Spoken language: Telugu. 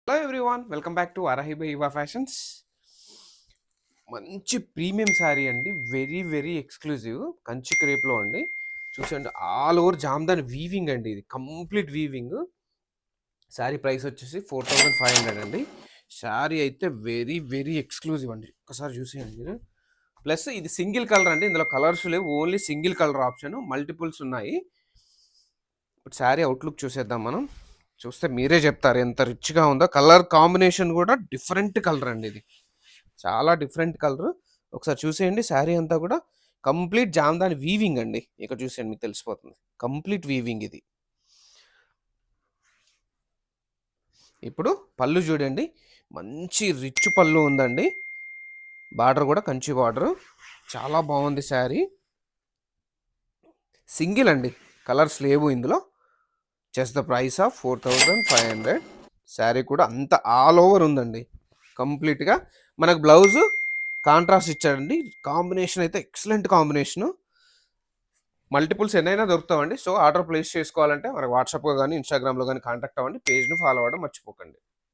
Hello everyone, welcome back to అరహిబ ఇవా ఫ్యాషన్స్. మంచి ప్రీమియం శారీ అండి, వెరీ వెరీ ఎక్స్క్లూజివ్ కంచి క్రేప్లో అండి. చూసండి, ఆల్ ఓవర్ జామ్దాని వీవింగ్ అండి, ఇది కంప్లీట్ వీవింగ్. శారీ ప్రైస్ వచ్చేసి 4500 అండి. శారీ అయితే వెరీ వెరీ ఎక్స్క్లూజివ్ అండి, ఒకసారి చూసేయండి మీరు. ప్లస్ ఇది సింగిల్ కలర్ అండి, ఇందులో కలర్స్ లేవు, only single colour option. Multiples ఉన్నాయి. ఇప్పుడు శారీ అవుట్లుక్ చూసేద్దాం మనం. చూస్తే మీరే చెప్తారు ఎంత రిచ్గా ఉందో. కలర్ కాంబినేషన్ కూడా డిఫరెంట్ కలర్ అండి, ఇది చాలా డిఫరెంట్ కలర్. ఒకసారి చూసేయండి, శారీ అంతా కూడా కంప్లీట్ జామ్దాని వీవింగ్ అండి. ఇక్కడ చూసేయండి, మీకు తెలిసిపోతుంది, కంప్లీట్ వీవింగ్ ఇది. ఇప్పుడు పళ్ళు చూడండి, మంచి రిచ్ పళ్ళు ఉందండి. బార్డర్ కూడా కంచి బార్డర్, చాలా బాగుంది శారీ. సింగిల్ అండి, కలర్స్ లేవు ఇందులో. Just the price of 4500. Sari కూడా అంత ఆల్ ఓవర్ ఉందండి కంప్లీట్గా. మనకు బ్లౌజ్ కాంట్రాస్ట్ ఇచ్చాడండి. కాంబినేషన్ అయితే ఎక్సలెంట్ కాంబినేషను. మల్టిపుల్స్ ఎన్నైనా దొరుకుతామండి. సో ఆర్డర్ ప్లేస్ చేసుకోవాలంటే మనకు వాట్సాప్లో కానీ ఇన్స్టాగ్రామ్లో కానీ కాంటాక్ట్ అవ్వండి. పేజ్ని ఫాలో అవ్వడం మర్చిపోకండి.